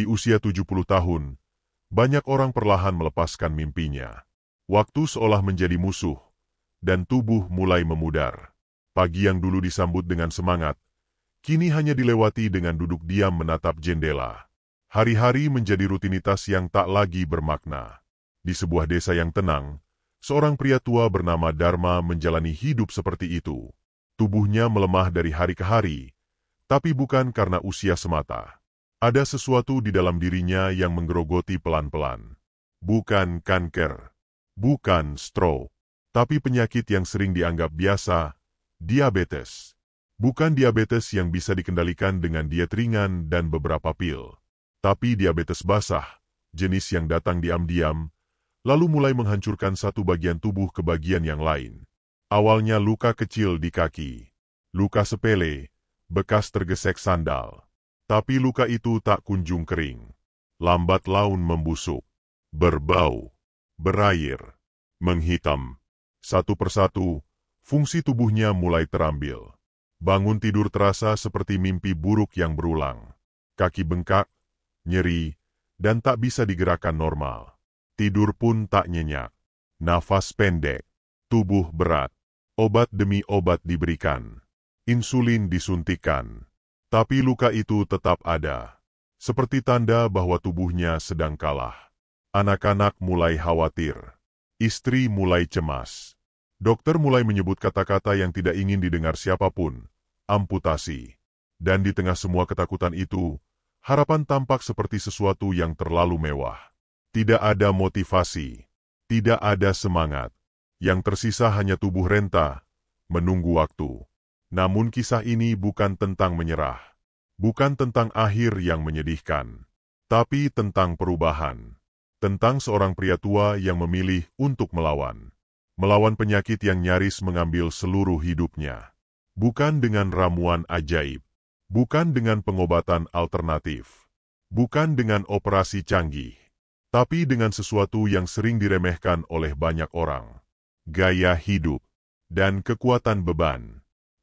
Di usia 70 tahun, banyak orang perlahan melepaskan mimpinya. Waktu seolah menjadi musuh, dan tubuh mulai memudar. Pagi yang dulu disambut dengan semangat, kini hanya dilewati dengan duduk diam menatap jendela. Hari-hari menjadi rutinitas yang tak lagi bermakna. Di sebuah desa yang tenang, seorang pria tua bernama Dharma menjalani hidup seperti itu. Tubuhnya melemah dari hari ke hari, tapi bukan karena usia semata. Ada sesuatu di dalam dirinya yang menggerogoti pelan-pelan. Bukan kanker, bukan stroke, tapi penyakit yang sering dianggap biasa, diabetes. Bukan diabetes yang bisa dikendalikan dengan diet ringan dan beberapa pil, tapi diabetes basah, jenis yang datang diam-diam, lalu mulai menghancurkan satu bagian tubuh ke bagian yang lain. Awalnya luka kecil di kaki, luka sepele, bekas tergesek sandal. Tapi luka itu tak kunjung kering. Lambat laun membusuk, berbau, berair, menghitam. Satu persatu, fungsi tubuhnya mulai terambil. Bangun tidur terasa seperti mimpi buruk yang berulang. Kaki bengkak, nyeri, dan tak bisa digerakkan normal. Tidur pun tak nyenyak. Nafas pendek, tubuh berat. Obat demi obat diberikan. Insulin disuntikan. Tapi luka itu tetap ada. Seperti tanda bahwa tubuhnya sedang kalah. Anak-anak mulai khawatir. Istri mulai cemas. Dokter mulai menyebut kata-kata yang tidak ingin didengar siapapun. Amputasi. Dan di tengah semua ketakutan itu, harapan tampak seperti sesuatu yang terlalu mewah. Tidak ada motivasi. Tidak ada semangat. Yang tersisa hanya tubuh renta, menunggu waktu. Namun kisah ini bukan tentang menyerah. Bukan tentang akhir yang menyedihkan. Tapi tentang perubahan. Tentang seorang pria tua yang memilih untuk melawan. Melawan penyakit yang nyaris mengambil seluruh hidupnya. Bukan dengan ramuan ajaib. Bukan dengan pengobatan alternatif. Bukan dengan operasi canggih. Tapi dengan sesuatu yang sering diremehkan oleh banyak orang. Gaya hidup dan kekuatan beban.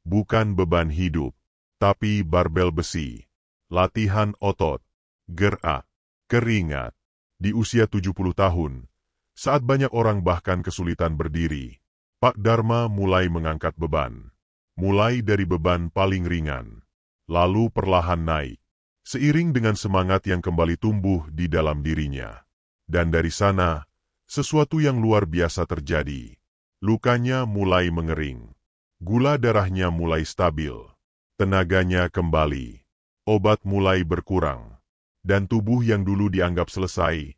Bukan beban hidup, tapi barbel besi, latihan otot, gerak, keringat. Di usia 70 tahun, saat banyak orang bahkan kesulitan berdiri, Pak Dharma mulai mengangkat beban. Mulai dari beban paling ringan, lalu perlahan naik, seiring dengan semangat yang kembali tumbuh di dalam dirinya. Dan dari sana, sesuatu yang luar biasa terjadi. Lukanya mulai mengering. Gula darahnya mulai stabil, tenaganya kembali, obat mulai berkurang, dan tubuh yang dulu dianggap selesai,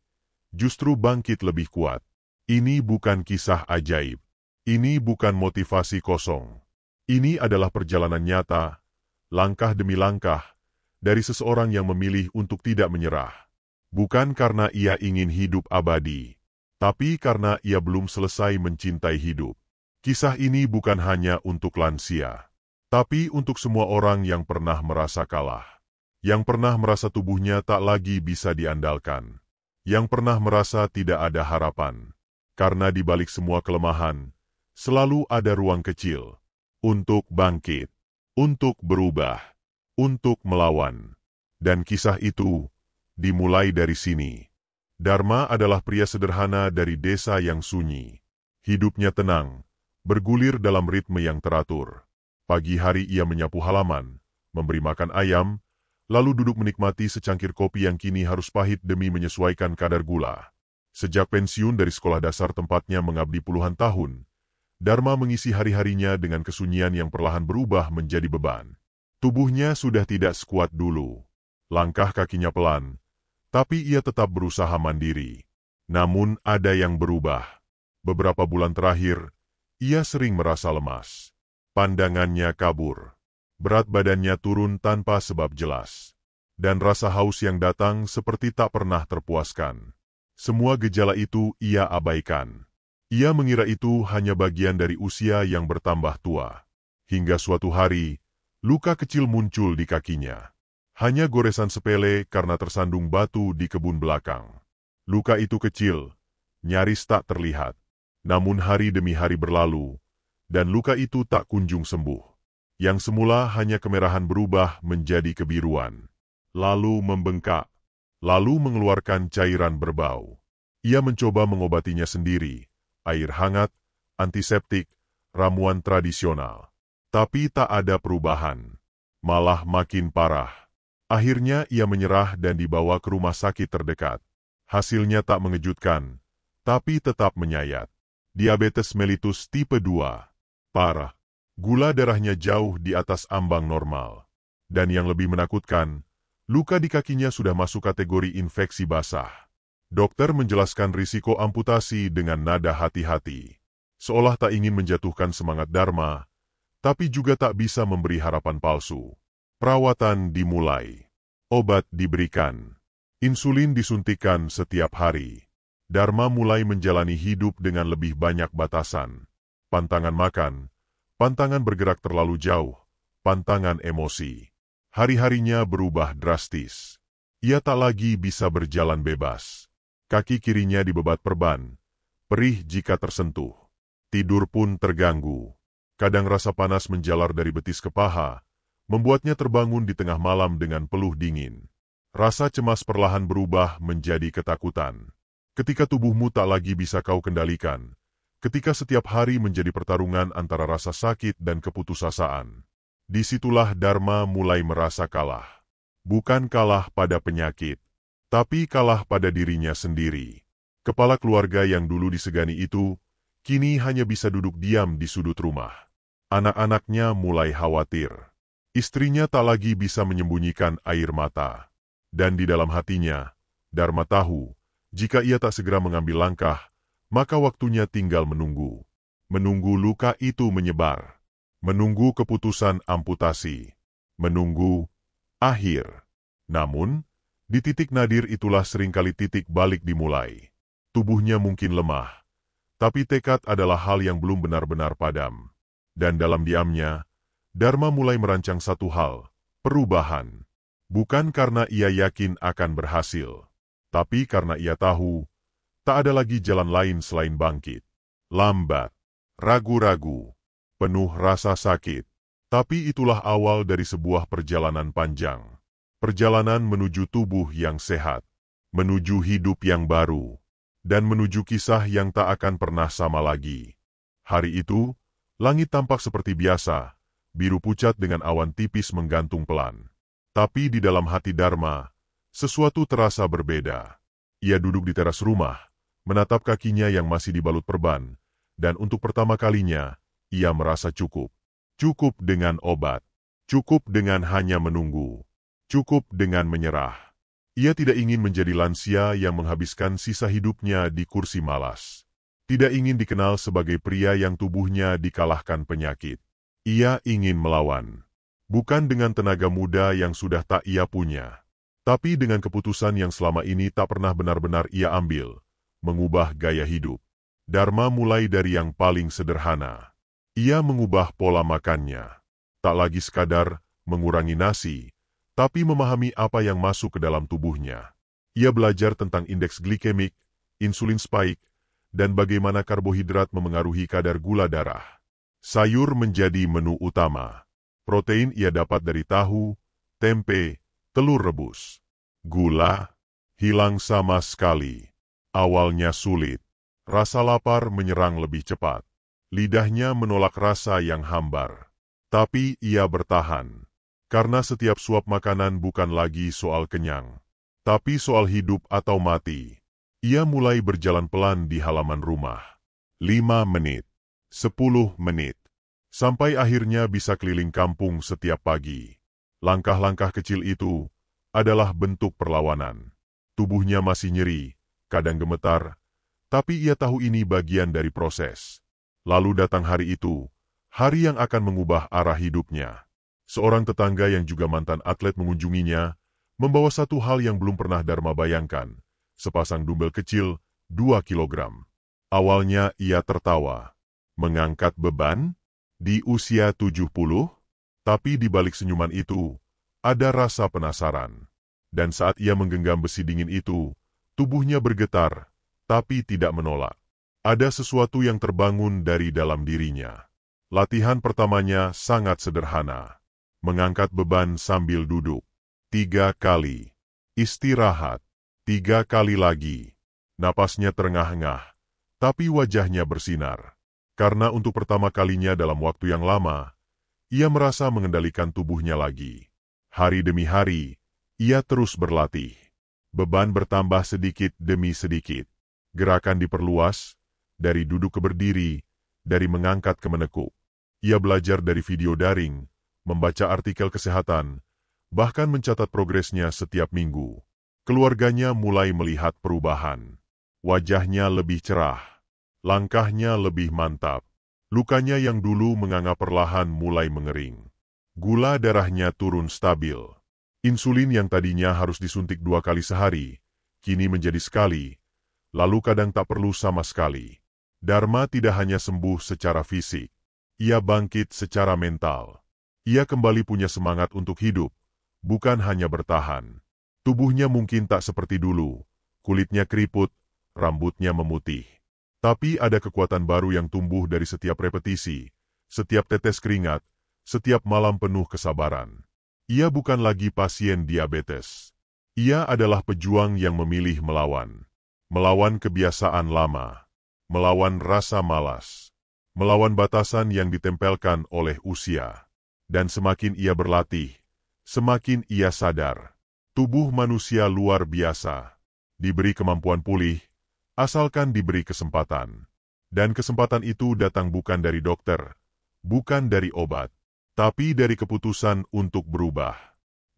justru bangkit lebih kuat. Ini bukan kisah ajaib, ini bukan motivasi kosong. Ini adalah perjalanan nyata, langkah demi langkah, dari seseorang yang memilih untuk tidak menyerah. Bukan karena ia ingin hidup abadi, tapi karena ia belum selesai mencintai hidup. Kisah ini bukan hanya untuk lansia, tapi untuk semua orang yang pernah merasa kalah. Yang pernah merasa tubuhnya tak lagi bisa diandalkan. Yang pernah merasa tidak ada harapan. Karena di balik semua kelemahan, selalu ada ruang kecil. Untuk bangkit, untuk berubah, untuk melawan. Dan kisah itu dimulai dari sini. Dharma adalah pria sederhana dari desa yang sunyi. Hidupnya tenang. Bergulir dalam ritme yang teratur. Pagi hari ia menyapu halaman, memberi makan ayam, lalu duduk menikmati secangkir kopi yang kini harus pahit demi menyesuaikan kadar gula. Sejak pensiun dari sekolah dasar tempatnya mengabdi puluhan tahun, Dharma mengisi hari-harinya dengan kesunyian yang perlahan berubah menjadi beban. Tubuhnya sudah tidak sekuat dulu. Langkah kakinya pelan, tapi ia tetap berusaha mandiri. Namun ada yang berubah. Beberapa bulan terakhir, ia sering merasa lemas. Pandangannya kabur. Berat badannya turun tanpa sebab jelas. Dan rasa haus yang datang seperti tak pernah terpuaskan. Semua gejala itu ia abaikan. Ia mengira itu hanya bagian dari usia yang bertambah tua. Hingga suatu hari, luka kecil muncul di kakinya. Hanya goresan sepele karena tersandung batu di kebun belakang. Luka itu kecil, nyaris tak terlihat. Namun hari demi hari berlalu, dan luka itu tak kunjung sembuh. Yang semula hanya kemerahan berubah menjadi kebiruan. Lalu membengkak. lalu mengeluarkan cairan berbau. Ia mencoba mengobatinya sendiri, air hangat, antiseptik, ramuan tradisional. Tapi tak ada perubahan, malah makin parah. Akhirnya ia menyerah dan dibawa ke rumah sakit terdekat. Hasilnya tak mengejutkan, tapi tetap menyayat. Diabetes mellitus tipe 2. Parah. Gula darahnya jauh di atas ambang normal. Dan yang lebih menakutkan, luka di kakinya sudah masuk kategori infeksi basah. Dokter menjelaskan risiko amputasi dengan nada hati-hati. Seolah tak ingin menjatuhkan semangat Dharma, tapi juga tak bisa memberi harapan palsu. Perawatan dimulai. Obat diberikan. Insulin disuntikan setiap hari. Dharma mulai menjalani hidup dengan lebih banyak batasan. Pantangan makan, pantangan bergerak terlalu jauh, pantangan emosi. Hari-harinya berubah drastis. Ia tak lagi bisa berjalan bebas. Kaki kirinya dibebat perban, perih jika tersentuh. Tidur pun terganggu. Kadang rasa panas menjalar dari betis ke paha, membuatnya terbangun di tengah malam dengan peluh dingin. Rasa cemas perlahan berubah menjadi ketakutan. Ketika tubuhmu tak lagi bisa kau kendalikan, ketika setiap hari menjadi pertarungan antara rasa sakit dan keputusasaan, disitulah Dharma mulai merasa kalah. Bukan kalah pada penyakit, tapi kalah pada dirinya sendiri. Kepala keluarga yang dulu disegani itu, kini hanya bisa duduk diam di sudut rumah. Anak-anaknya mulai khawatir. Istrinya tak lagi bisa menyembunyikan air mata. Dan di dalam hatinya, Dharma tahu, jika ia tak segera mengambil langkah, maka waktunya tinggal menunggu. Menunggu luka itu menyebar. Menunggu keputusan amputasi. Menunggu akhir. Namun, di titik nadir itulah seringkali titik balik dimulai. Tubuhnya mungkin lemah, tapi tekad adalah hal yang belum benar-benar padam. Dan dalam diamnya, Dharma mulai merancang satu hal, perubahan. Bukan karena ia yakin akan berhasil, tapi karena ia tahu, tak ada lagi jalan lain selain bangkit. Lambat, ragu-ragu, penuh rasa sakit. Tapi itulah awal dari sebuah perjalanan panjang. Perjalanan menuju tubuh yang sehat, menuju hidup yang baru, dan menuju kisah yang tak akan pernah sama lagi. Hari itu, langit tampak seperti biasa, biru pucat dengan awan tipis menggantung pelan. Tapi di dalam hati Dharma, sesuatu terasa berbeda. Ia duduk di teras rumah, menatap kakinya yang masih dibalut perban, dan untuk pertama kalinya, ia merasa cukup. Cukup dengan obat, cukup dengan hanya menunggu, cukup dengan menyerah. Ia tidak ingin menjadi lansia yang menghabiskan sisa hidupnya di kursi malas. Tidak ingin dikenal sebagai pria yang tubuhnya dikalahkan penyakit. Ia ingin melawan. Bukan dengan tenaga muda yang sudah tak ia punya, tapi dengan keputusan yang selama ini tak pernah benar-benar ia ambil, mengubah gaya hidup. Dharma mulai dari yang paling sederhana. Ia mengubah pola makannya. Tak lagi sekadar mengurangi nasi, tapi memahami apa yang masuk ke dalam tubuhnya. Ia belajar tentang indeks glikemik, insulin spike, dan bagaimana karbohidrat memengaruhi kadar gula darah. Sayur menjadi menu utama. Protein ia dapat dari tahu, tempe, telur rebus. Gula hilang sama sekali. Awalnya sulit. Rasa lapar menyerang lebih cepat. Lidahnya menolak rasa yang hambar. Tapi ia bertahan. Karena setiap suap makanan bukan lagi soal kenyang, tapi soal hidup atau mati. Ia mulai berjalan pelan di halaman rumah. 5 menit, 10 menit, sampai akhirnya bisa keliling kampung setiap pagi. Langkah-langkah kecil itu adalah bentuk perlawanan. Tubuhnya masih nyeri, kadang gemetar, tapi ia tahu ini bagian dari proses. Lalu datang hari itu, hari yang akan mengubah arah hidupnya. Seorang tetangga yang juga mantan atlet mengunjunginya, membawa satu hal yang belum pernah Dharma bayangkan, sepasang dumbbell kecil, 2 kilogram. Awalnya ia tertawa. Mengangkat beban? Di usia 70? Tapi di balik senyuman itu, ada rasa penasaran. Dan saat ia menggenggam besi dingin itu, tubuhnya bergetar, tapi tidak menolak. Ada sesuatu yang terbangun dari dalam dirinya. Latihan pertamanya sangat sederhana. Mengangkat beban sambil duduk. 3 kali. Istirahat. 3 kali lagi. Napasnya terengah-engah, tapi wajahnya bersinar. Karena untuk pertama kalinya dalam waktu yang lama, ia merasa mengendalikan tubuhnya lagi. Hari demi hari, ia terus berlatih. Beban bertambah sedikit demi sedikit. Gerakan diperluas, dari duduk ke berdiri, dari mengangkat ke menekuk. Ia belajar dari video daring, membaca artikel kesehatan, bahkan mencatat progresnya setiap minggu. Keluarganya mulai melihat perubahan. Wajahnya lebih cerah. Langkahnya lebih mantap. Lukanya yang dulu menganga perlahan mulai mengering. Gula darahnya turun stabil. Insulin yang tadinya harus disuntik 2 kali sehari, kini menjadi sekali, lalu kadang tak perlu sama sekali. Dharma tidak hanya sembuh secara fisik, ia bangkit secara mental. Ia kembali punya semangat untuk hidup, bukan hanya bertahan. Tubuhnya mungkin tak seperti dulu, kulitnya keriput, rambutnya memutih. Tapi ada kekuatan baru yang tumbuh dari setiap repetisi, setiap tetes keringat, setiap malam penuh kesabaran. Ia bukan lagi pasien diabetes. Ia adalah pejuang yang memilih melawan. Melawan kebiasaan lama. Melawan rasa malas. Melawan batasan yang ditempelkan oleh usia. Dan semakin ia berlatih, semakin ia sadar. Tubuh manusia luar biasa. Diberi kemampuan pulih, asalkan diberi kesempatan. Dan kesempatan itu datang bukan dari dokter, bukan dari obat, tapi dari keputusan untuk berubah.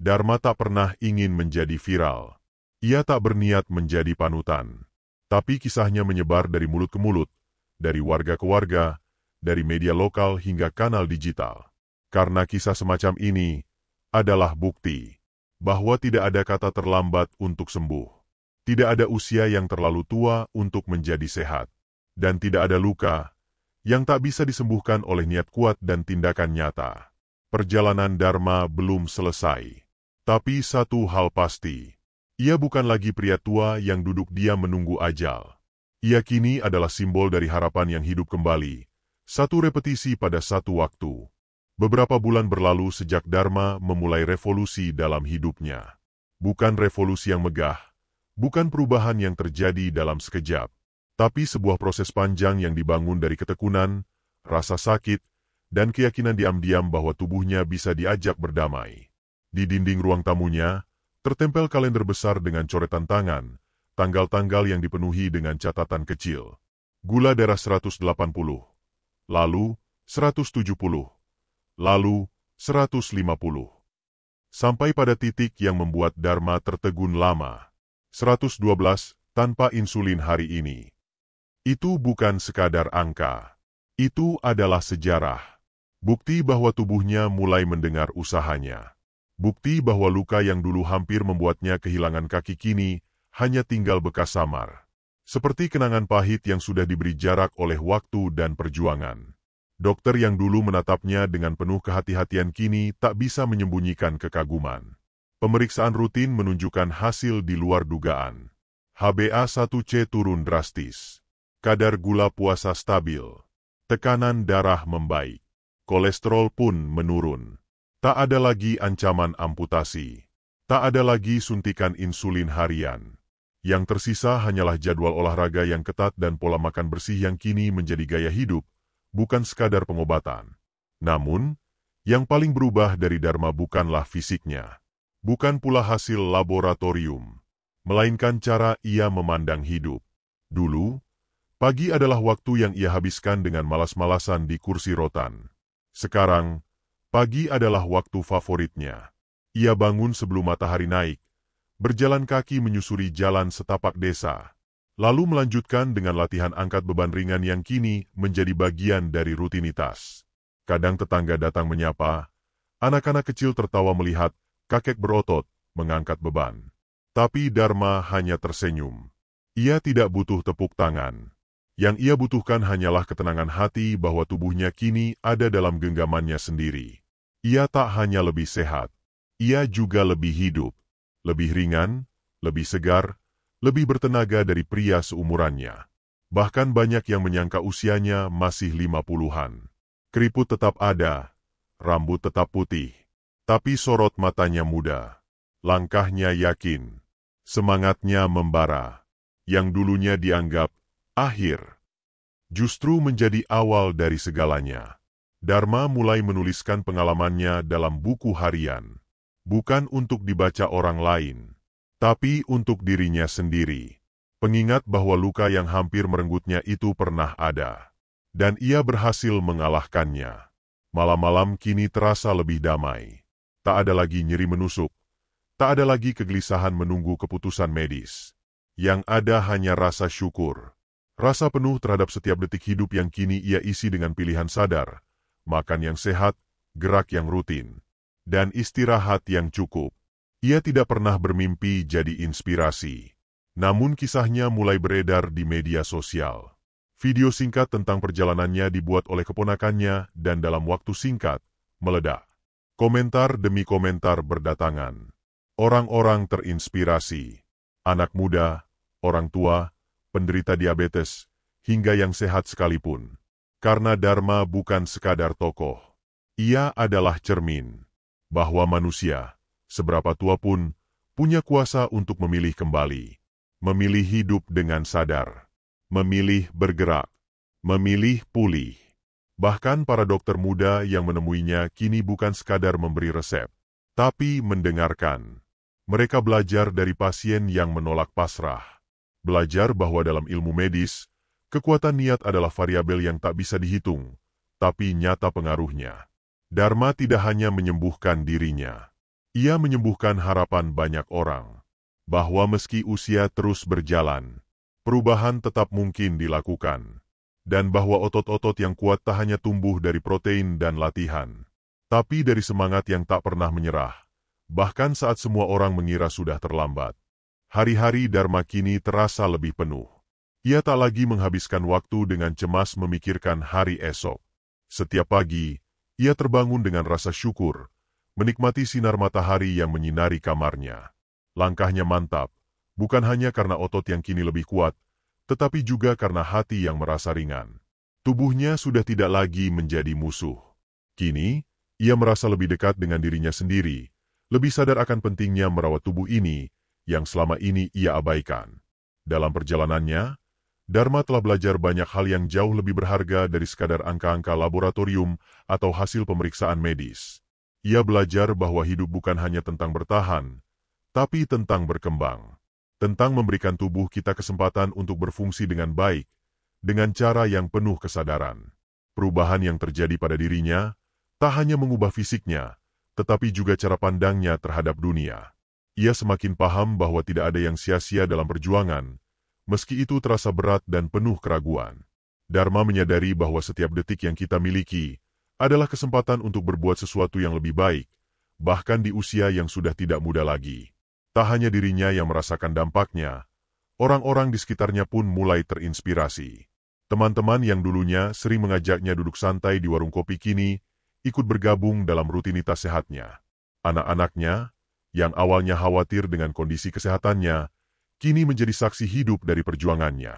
Dharma tak pernah ingin menjadi viral. Ia tak berniat menjadi panutan. Tapi kisahnya menyebar dari mulut ke mulut, dari warga ke warga, dari media lokal hingga kanal digital. Karena kisah semacam ini adalah bukti bahwa tidak ada kata terlambat untuk sembuh. Tidak ada usia yang terlalu tua untuk menjadi sehat. Dan tidak ada luka yang tak bisa disembuhkan oleh niat kuat dan tindakan nyata. Perjalanan Dharma belum selesai. Tapi satu hal pasti, ia bukan lagi pria tua yang duduk diam menunggu ajal. Ia kini adalah simbol dari harapan yang hidup kembali. Satu repetisi pada satu waktu. Beberapa bulan berlalu sejak Dharma memulai revolusi dalam hidupnya. Bukan revolusi yang megah, bukan perubahan yang terjadi dalam sekejap, tapi sebuah proses panjang yang dibangun dari ketekunan, rasa sakit, dan keyakinan diam-diam bahwa tubuhnya bisa diajak berdamai. Di dinding ruang tamunya, tertempel kalender besar dengan coretan tangan, tanggal-tanggal yang dipenuhi dengan catatan kecil. Gula darah 180, lalu 170, lalu 150. Sampai pada titik yang membuat Dharma tertegun lama. 112 tanpa insulin hari ini. Itu bukan sekadar angka. Itu adalah sejarah. Bukti bahwa tubuhnya mulai mendengar usahanya. Bukti bahwa luka yang dulu hampir membuatnya kehilangan kaki kini hanya tinggal bekas samar. Seperti kenangan pahit yang sudah diberi jarak oleh waktu dan perjuangan. Dokter yang dulu menatapnya dengan penuh kehati-hatian kini tak bisa menyembunyikan kekaguman. Pemeriksaan rutin menunjukkan hasil di luar dugaan. HbA1c turun drastis. Kadar gula puasa stabil. Tekanan darah membaik. Kolesterol pun menurun. Tak ada lagi ancaman amputasi. Tak ada lagi suntikan insulin harian. Yang tersisa hanyalah jadwal olahraga yang ketat dan pola makan bersih yang kini menjadi gaya hidup, bukan sekadar pengobatan. Namun, yang paling berubah dari Dharma bukanlah fisiknya. Bukan pula hasil laboratorium, melainkan cara ia memandang hidup. Dulu, pagi adalah waktu yang ia habiskan dengan malas-malasan di kursi rotan. Sekarang, pagi adalah waktu favoritnya. Ia bangun sebelum matahari naik, berjalan kaki menyusuri jalan setapak desa, lalu melanjutkan dengan latihan angkat beban ringan yang kini menjadi bagian dari rutinitas. Kadang tetangga datang menyapa, anak-anak kecil tertawa melihat kakek berotot mengangkat beban. Tapi Dharma hanya tersenyum. Ia tidak butuh tepuk tangan. Yang ia butuhkan hanyalah ketenangan hati bahwa tubuhnya kini ada dalam genggamannya sendiri. Ia tak hanya lebih sehat, ia juga lebih hidup, lebih ringan, lebih segar, lebih bertenaga dari pria seumurannya. Bahkan banyak yang menyangka usianya masih 50-an. Keriput tetap ada, rambut tetap putih. Tapi sorot matanya muda, langkahnya yakin. Semangatnya membara. Yang dulunya dianggap akhir, justru menjadi awal dari segalanya. Dharma mulai menuliskan pengalamannya dalam buku harian. Bukan untuk dibaca orang lain, tapi untuk dirinya sendiri. Pengingat bahwa luka yang hampir merenggutnya itu pernah ada. Dan ia berhasil mengalahkannya. Malam-malam kini terasa lebih damai. Tak ada lagi nyeri menusuk. Tak ada lagi kegelisahan menunggu keputusan medis. Yang ada hanya rasa syukur. Rasa penuh terhadap setiap detik hidup yang kini ia isi dengan pilihan sadar. Makan yang sehat, gerak yang rutin, dan istirahat yang cukup. Ia tidak pernah bermimpi jadi inspirasi. Namun kisahnya mulai beredar di media sosial. Video singkat tentang perjalanannya dibuat oleh keponakannya dan dalam waktu singkat, meledak. Komentar demi komentar berdatangan. Orang-orang terinspirasi. Anak muda, orang tua, penderita diabetes, hingga yang sehat sekalipun. Karena Dharma bukan sekadar tokoh. Ia adalah cermin. Bahwa manusia, seberapa tua pun, punya kuasa untuk memilih kembali. Memilih hidup dengan sadar. Memilih bergerak. Memilih pulih. Bahkan para dokter muda yang menemuinya kini bukan sekadar memberi resep, tapi mendengarkan. Mereka belajar dari pasien yang menolak pasrah. Belajar bahwa dalam ilmu medis, kekuatan niat adalah variabel yang tak bisa dihitung, tapi nyata pengaruhnya. Dharma tidak hanya menyembuhkan dirinya. Ia menyembuhkan harapan banyak orang. Bahwa meski usia terus berjalan, perubahan tetap mungkin dilakukan. Dan bahwa otot-otot yang kuat tak hanya tumbuh dari protein dan latihan, tapi dari semangat yang tak pernah menyerah. Bahkan saat semua orang mengira sudah terlambat. Hari-hari Dharma kini terasa lebih penuh. Ia tak lagi menghabiskan waktu dengan cemas memikirkan hari esok. Setiap pagi, ia terbangun dengan rasa syukur, menikmati sinar matahari yang menyinari kamarnya. Langkahnya mantap, bukan hanya karena otot yang kini lebih kuat, tetapi juga karena hati yang merasa ringan. Tubuhnya sudah tidak lagi menjadi musuh. Kini, ia merasa lebih dekat dengan dirinya sendiri, lebih sadar akan pentingnya merawat tubuh ini, yang selama ini ia abaikan. Dalam perjalanannya, Dharma telah belajar banyak hal yang jauh lebih berharga dari sekadar angka-angka laboratorium atau hasil pemeriksaan medis. Ia belajar bahwa hidup bukan hanya tentang bertahan, tapi tentang berkembang. Tentang memberikan tubuh kita kesempatan untuk berfungsi dengan baik, dengan cara yang penuh kesadaran. Perubahan yang terjadi pada dirinya, tak hanya mengubah fisiknya, tetapi juga cara pandangnya terhadap dunia. Ia semakin paham bahwa tidak ada yang sia-sia dalam perjuangan, meski itu terasa berat dan penuh keraguan. Dharma menyadari bahwa setiap detik yang kita miliki adalah kesempatan untuk berbuat sesuatu yang lebih baik, bahkan di usia yang sudah tidak muda lagi. Tak hanya dirinya yang merasakan dampaknya, orang-orang di sekitarnya pun mulai terinspirasi. Teman-teman yang dulunya sering mengajaknya duduk santai di warung kopi kini ikut bergabung dalam rutinitas sehatnya. Anak-anaknya, yang awalnya khawatir dengan kondisi kesehatannya, kini menjadi saksi hidup dari perjuangannya.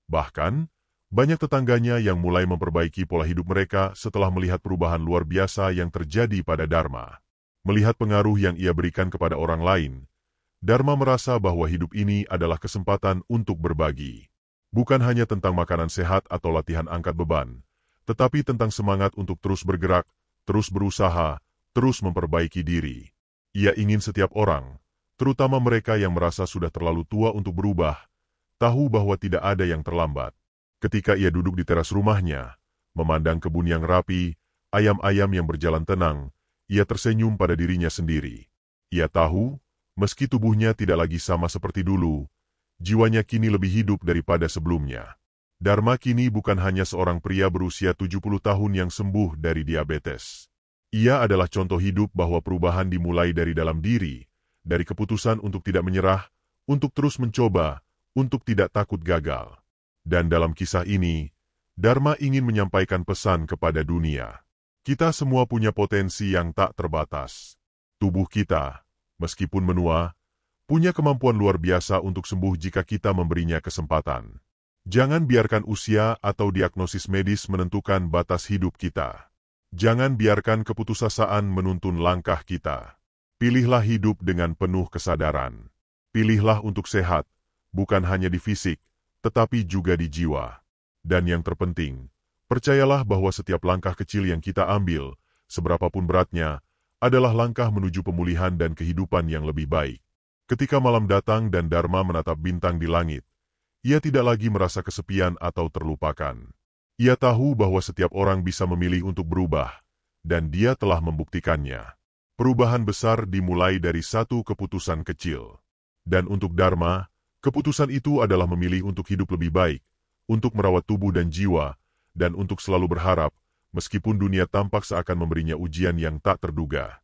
Bahkan, banyak tetangganya yang mulai memperbaiki pola hidup mereka setelah melihat perubahan luar biasa yang terjadi pada Dharma. Melihat pengaruh yang ia berikan kepada orang lain, Dharma merasa bahwa hidup ini adalah kesempatan untuk berbagi. Bukan hanya tentang makanan sehat atau latihan angkat beban, tetapi tentang semangat untuk terus bergerak, terus berusaha, terus memperbaiki diri. Ia ingin setiap orang, terutama mereka yang merasa sudah terlalu tua untuk berubah, tahu bahwa tidak ada yang terlambat. Ketika ia duduk di teras rumahnya, memandang kebun yang rapi, ayam-ayam yang berjalan tenang, ia tersenyum pada dirinya sendiri. Ia tahu, meski tubuhnya tidak lagi sama seperti dulu, jiwanya kini lebih hidup daripada sebelumnya. Dharma kini bukan hanya seorang pria berusia 70 tahun yang sembuh dari diabetes. Ia adalah contoh hidup bahwa perubahan dimulai dari dalam diri, dari keputusan untuk tidak menyerah, untuk terus mencoba, untuk tidak takut gagal. Dan dalam kisah ini, Dharma ingin menyampaikan pesan kepada dunia. Kita semua punya potensi yang tak terbatas. Tubuh kita, meskipun menua, punya kemampuan luar biasa untuk sembuh jika kita memberinya kesempatan. Jangan biarkan usia atau diagnosis medis menentukan batas hidup kita. Jangan biarkan keputusasaan menuntun langkah kita. Pilihlah hidup dengan penuh kesadaran. Pilihlah untuk sehat, bukan hanya di fisik, tetapi juga di jiwa. Dan yang terpenting, percayalah bahwa setiap langkah kecil yang kita ambil, seberapapun beratnya, adalah langkah menuju pemulihan dan kehidupan yang lebih baik. Ketika malam datang dan Dharma menatap bintang di langit, ia tidak lagi merasa kesepian atau terlupakan. Ia tahu bahwa setiap orang bisa memilih untuk berubah, dan dia telah membuktikannya. Perubahan besar dimulai dari satu keputusan kecil. Dan untuk Dharma, keputusan itu adalah memilih untuk hidup lebih baik, untuk merawat tubuh dan jiwa, dan untuk selalu berharap, meskipun dunia tampak seakan memberinya ujian yang tak terduga.